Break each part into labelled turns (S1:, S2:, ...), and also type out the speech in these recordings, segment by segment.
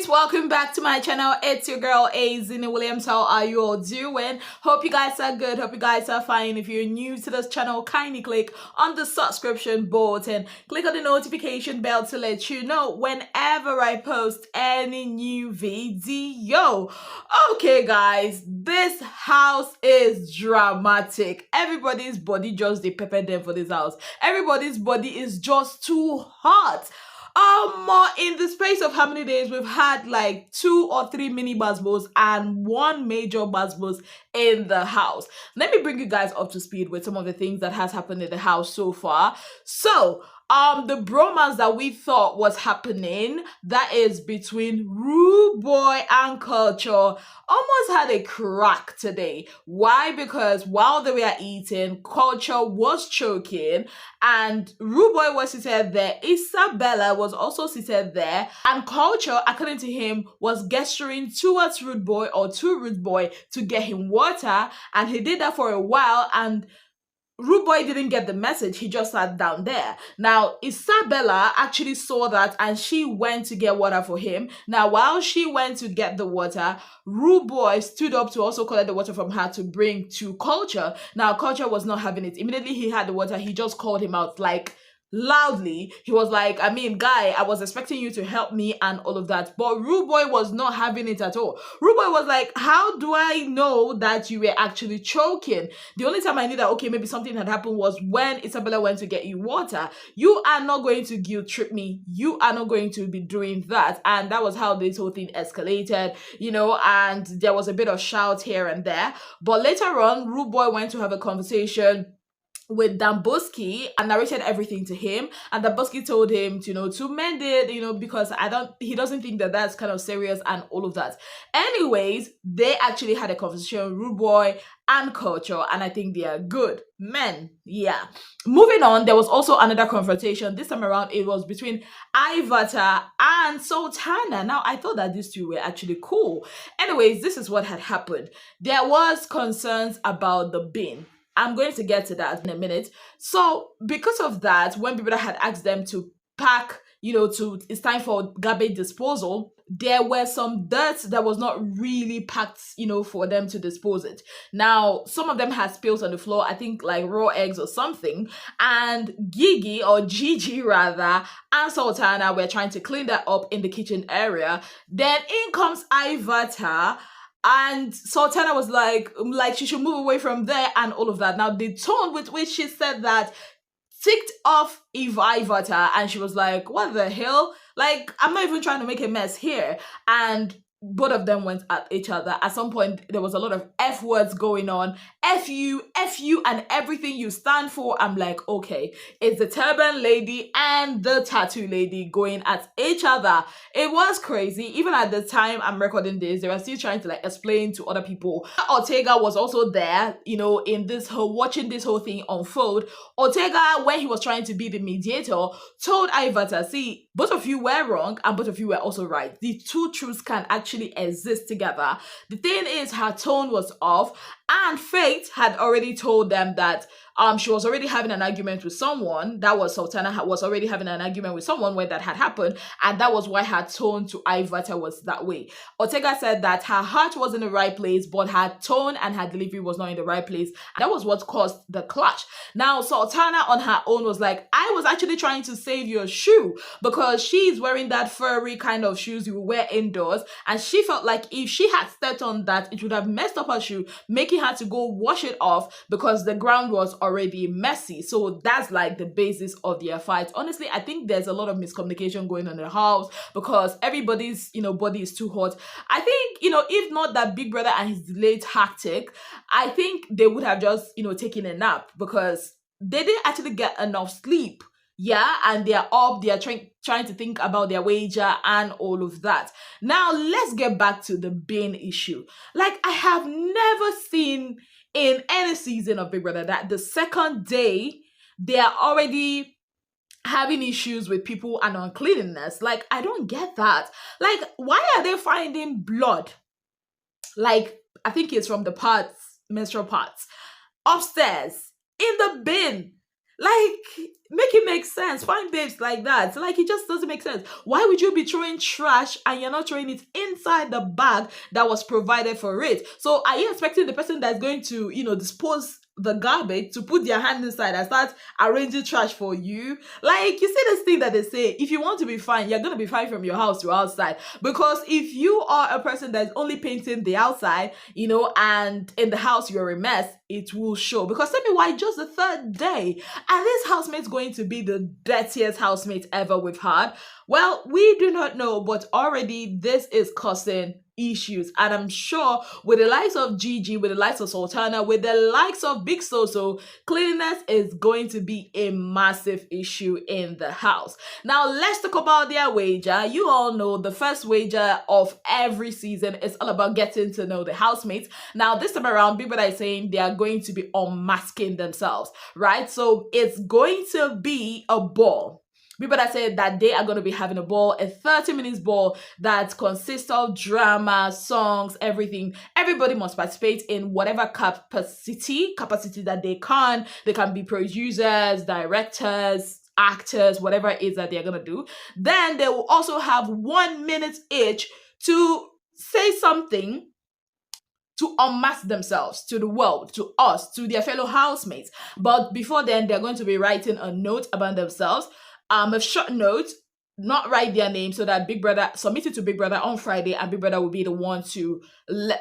S1: guys, welcome back to my channel. It's your girl ezinnemwilliams. How are you all doing? Hope you guys are good. Hope you guys are fine. If you're new to this channel, kindly click on the subscription button, click on the notification bell to let you know whenever I post any new video. Okay guys, this house is dramatic. Everybody's body just they pepper them for this house. Everybody's body is just too hot. In the space of how many days, we've had like 2 or 3 mini basbos and 1 major basbos in the house. Let me bring you guys up to speed with some of the things that has happened in the house so far. So the bromance that we thought was happening, that is between Rooboy and Culture, almost had a crack today. Why? Because while they were eating, Culture was choking and Rooboy was seated there. Isabella was also seated there, and Culture, according to him, was gesturing towards Rooboy or to Rooboy to get him water, and he did that for a while, and Rooboy didn't get the message. He just sat down there. Now, Isabella actually saw that and she went to get water for him. Now, while she went to get the water, Rooboy stood up to also collect the water from her to bring to Culture. Now, Culture was not having it. Immediately he had the water, he just called him out like loudly. He was like, I mean, guy, I was expecting you to help me and all of that. But Rooboy was not having it at all. Rooboy was like, how do I know that you were actually choking? The only time I knew that, okay, maybe something had happened was when Isabella went to get you water. You are not going to guilt trip me. You are not going to be doing that. And that was how this whole thing escalated, you know, and there was a bit of shout here and there. But later on, Rooboy went to have a conversation with Damboski and narrated everything to him, and Damboski told him to mend it, because he doesn't think that that's kind of serious and all of that. Anyways, they actually had a conversation, Rooboy and Culture, and I think they are good men. Yeah. Moving on, there was also another confrontation. This time around, it was between Ivata and Sultana. Now, I thought that these two were actually cool. Anyways, this is what had happened. There was concerns about the bin. I'm going to get to that in a minute. So because of that, when people had asked them to pack, it's time for garbage disposal, there were some dirt that was not really packed, for them to dispose it. Now, some of them had spills on the floor, I think like raw eggs or something, and Gigi rather, and Sultana were trying to clean that up in the kitchen area. Then in comes Ivata, and Sultana was like she should move away from there and all of that. Now, the tone with which she said that ticked off Ivata, and she was like, what the hell? Like, I'm not even trying to make a mess here. And both of them went at each other. At some point, there was a lot of F words going on. F you, and everything you stand for. I'm like, okay, it's the turban lady and the tattoo lady going at each other. It was crazy. Even at the time I'm recording this, they were still trying to explain to other people. Ortega was also there, in this watching this whole thing unfold. Ortega, when he was trying to be the mediator, told Ivata, see, both of you were wrong and both of you were also right. The two truths can actually exist together. The thing is, her tone was off, and Faith had already told them that she was already having an argument with someone. That was Sultana was already having an argument with someone where that had happened, and that was why her tone to Ivata was that way. Ortega said that her heart was in the right place, but her tone and her delivery was not in the right place. And that was what caused the clash. Now, Sultana on her own was like, I was actually trying to save your shoe because she's wearing that furry kind of shoes you wear indoors, and she felt like if she had stepped on that, it would have messed up her shoe, making her to go wash it off because the ground was already messy. So that's like the basis of their fight. Honestly, I think there's a lot of miscommunication going on in the house because everybody's body is too hot. I think if not that Big Brother and his delayed tactic, I think they would have just taken a nap because they didn't actually get enough sleep. Yeah, and they're up, they're trying to think about their wager and all of that. Now, let's get back to the bin issue. Like, I have never seen in any season of Big Brother that the second day they are already having issues with people and uncleanness. Like, I don't get that. Like, why are they finding blood? Like, I think it's from the menstrual parts, upstairs, in the bin. Like, make it make sense. Find babes like that. Like, it just doesn't make sense. Why would you be throwing trash and you're not throwing it inside the bag that was provided for it? So, are you expecting the person that's going to, dispose the garbage to put their hand inside and start arranging trash for you? Like, you see this thing that they say, if you want to be fine, you're going to be fine from your house to outside. Because if you are a person that's only painting the outside, and in the house you're a mess, it will show. Because tell me why, just the third day, and this housemate's going to be the dirtiest housemate ever we've had? Well, we do not know, but already this is causing issues. And I'm sure with the likes of Gigi, with the likes of Sultana, with the likes of Big Soso, cleanliness is going to be a massive issue in the house. Now, let's talk about their wager. You all know the first wager of every season is all about getting to know the housemates. Now, this time around, people are saying they are going to be unmasking themselves, right? So it's going to be a ball. People that said that they are going to be having a ball, a 30 minutes ball that consists of drama, songs, everything. Everybody must participate in whatever capacity that they can. They can be producers, directors, actors, whatever it is that they're going to do. Then they will also have 1 minute each to say something to unmask themselves to the world, to us, to their fellow housemates. But before then, they're going to be writing a note about themselves, a short note, not write their name, so that Big Brother submit it to Big Brother on Friday, and Big Brother will be the one to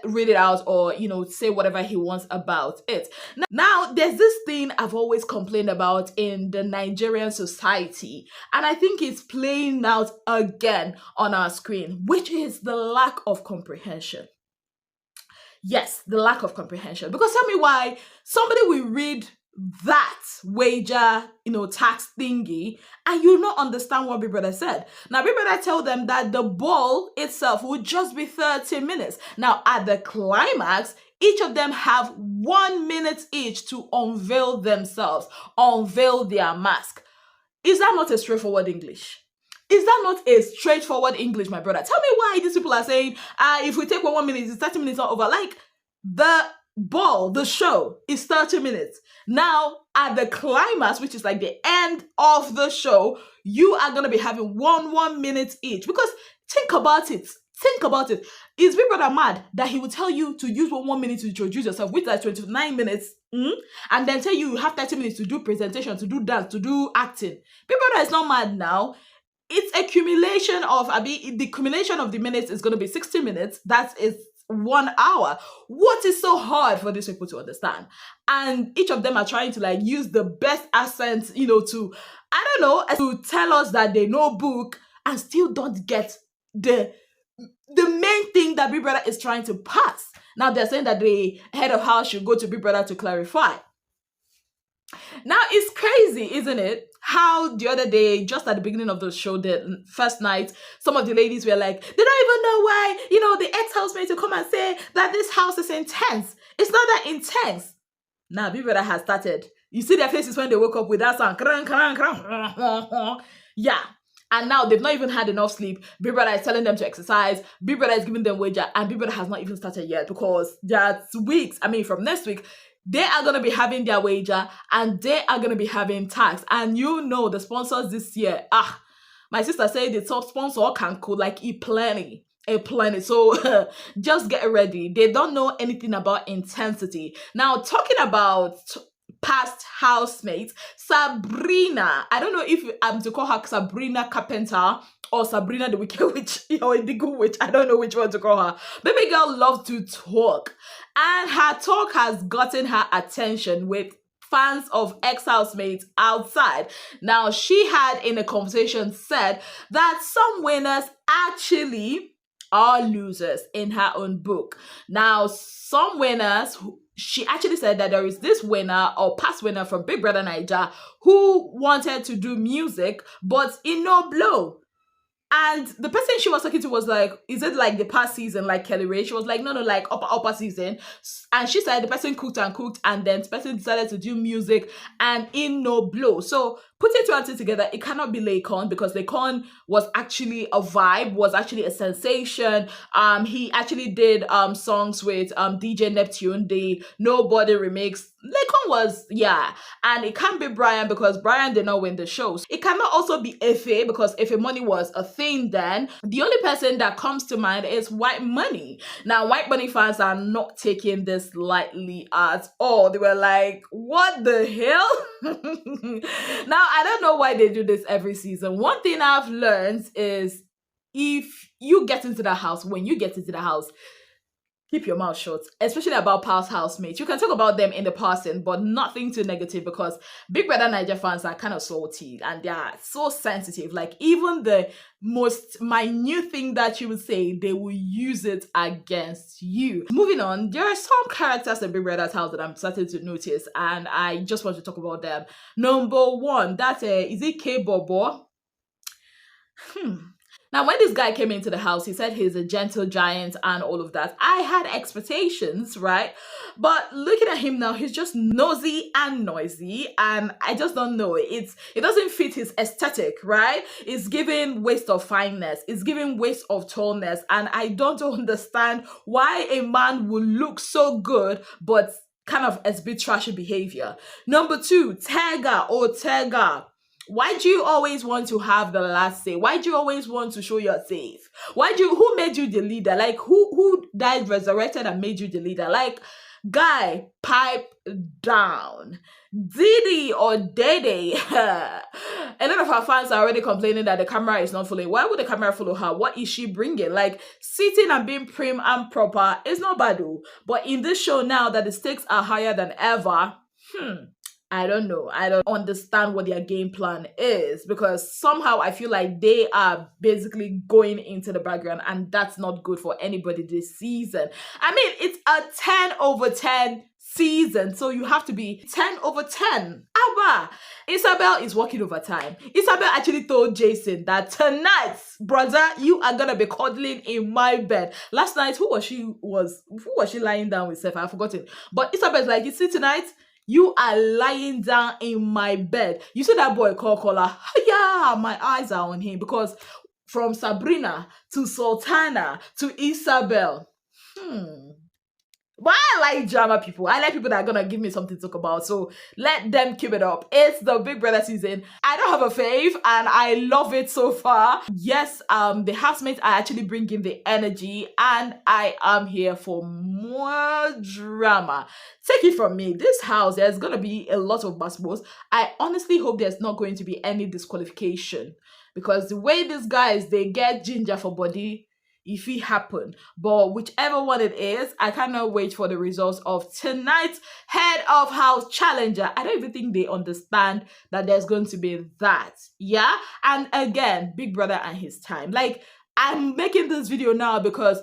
S1: read it out, or say whatever he wants about it. Now, there's this thing I've always complained about in the Nigerian society, and I think it's playing out again on our screen, which is the lack of comprehension. Yes, the lack of comprehension. Because tell me why somebody will read that wager, tax thingy, and you not understand what Big Brother said. Now, Big Brother tell them that the ball itself would just be 30 minutes. Now, at the climax, each of them have 1 minute each to unveil themselves, unveil their mask. Is that not a straightforward English? Is that not a straightforward English, my brother? Tell me why these people are saying, if we take 1 minute, it's 30 minutes not over. Like, the ball, the show is 30 minutes. Now, at the climax, which is like the end of the show, you are going to be having 1 minute each. Because think about it. Think about it. Is Big Brother mad that he would tell you to use 1 minute to introduce yourself, which is 29 minutes, and then tell you have 30 minutes to do presentation, to do dance, to do acting? Big Brother is not mad now. It's accumulation of, the accumulation of the minutes is going to be 60 minutes. That is 1 hour. What is so hard for these people to understand? And each of them are trying to use the best accents, to, I don't know, to tell us that they know book and still don't get the main thing that Big Brother is trying to pass. Now they're saying that the head of house should go to Big Brother to clarify. Now, it's crazy, isn't it? How the other day, just at the beginning of the show, the first night, some of the ladies were like, they don't even know why, the ex-housemate to come and say that this house is intense. It's not that intense. Now, Big Brother has started. You see their faces when they woke up with that sound. Yeah. And now they've not even had enough sleep. Big Brother is telling them to exercise. Big Brother is giving them wager. And Big Brother has not even started yet, because that's weeks. From next week, they are going to be having their wager, and they are going to be having tax. And the sponsors this year, my sister said the top sponsor can could eat plenty. So just get ready. They don't know anything about intensity. Now, talking about past housemates, Sabrina, I don't know if I'm to call her Sabrina Carpenter or Sabrina the Wicked Witch or the Good Witch. I don't know which one to call her. Baby girl loves to talk, and her talk has gotten her attention with fans of ex-housemates outside. Now, she had in a conversation said that some winners actually are losers in her own book. Now, some winners, she actually said that there is this winner or past winner from Big Brother Naija who wanted to do music, but in no blow. And the person she was talking to was like, is it like the past season, like Kelly Ray? She was like, no, like upper season. And she said the person cooked, and then the person decided to do music and in no blow. So putting two and two together, it cannot be Laycon because Laycon was actually a vibe, was actually a sensation. He actually did songs with DJ Neptune, the Nobody remix. Laycon was, yeah, and it can't be Brian because Brian did not win the show. It cannot also be Efe because Efe Money was a thing then. The only person that comes to mind is Whitemoney. Now, Whitemoney fans are not taking this lightly at all. They were like, what the hell? Now, I don't know why they do this every season. One thing I've learned is if you get into the house, when you get into the house, keep your mouth shut, especially about past housemates. You can talk about them in the passing, but nothing too negative because Big Brother Niger fans are kind of salty and they are so sensitive. Like even the most minute thing that you would say, they will use it against you. Moving on, there are some characters in Big Brother's house that I'm starting to notice and I just want to talk about them. Number one, that's is it K-Bobo? Now, when this guy came into the house, he said he's a gentle giant and all of that. I had expectations, right? But looking at him now, he's just nosy and noisy, and I just don't know. It doesn't fit his aesthetic, right? It's giving waste of fineness. It's giving waste of tallness, and I don't understand why a man would look so good, but kind of exhibit trashy behavior. Number two, Tega. Why do you always want to have the last say? Why do you always want to show you're safe? Who made you the leader? Like who died resurrected and made you the leader? Like, guy, pipe down. Diddy or Dede. A lot of our fans are already complaining that the camera is not following. Why would the camera follow her? What is she bringing? Like, sitting and being prim and proper is not bad, but in this show now that the stakes are higher than ever, I don't know. I don't understand what their game plan is because somehow I feel like they are basically going into the background and that's not good for anybody this season. I mean, it's a 10/10 season, so you have to be 10/10. Abba, Isabel is working overtime. Isabel actually told Jason that tonight, brother, you are gonna be cuddling in my bed. Last night, who was she lying down with? I've forgotten. But Isabel's like, you see tonight, you are lying down in my bed. You see that boy call Kola? Yeah, my eyes are on him because from Sabrina to Sultana to Isabel. But I like drama people. I like people that are gonna give me something to talk about. So let them keep it up. It's the Big Brother season. I don't have a fave and I love it so far. Yes, the housemates are actually bringing the energy and I am here for more drama. Take it from me. This house, there's gonna be a lot of basketballs. I honestly hope there's not going to be any disqualification because the way these guys, they get ginger for body, if it happened. But whichever one it is, I cannot wait for the results of tonight's head of house challenger. I don't even think they understand that there's going to be that. Yeah? And again, Big Brother and his time. Like, I'm making this video now because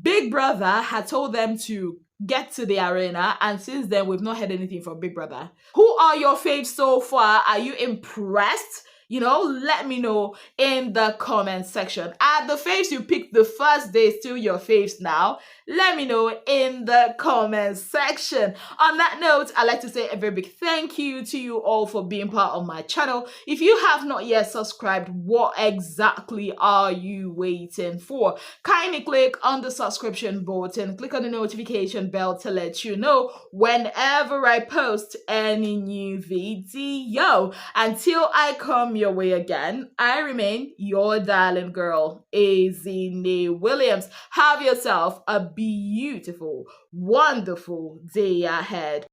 S1: Big Brother had told them to get to the arena, and since then we've not heard anything from Big Brother. Who are your faves so far? Are you impressed? Let me know in the comment section. Are the faves you picked the first day still your faves now? Let me know in the comment section. On that note, I'd like to say a very big thank you to you all for being part of my channel. If you have not yet subscribed, what exactly are you waiting for? Kindly click on the subscription button, click on the notification bell to let you know whenever I post any new video. Until I come your way again, I remain your darling girl, Ezinnemwilliams. Have yourself a beautiful, wonderful day ahead.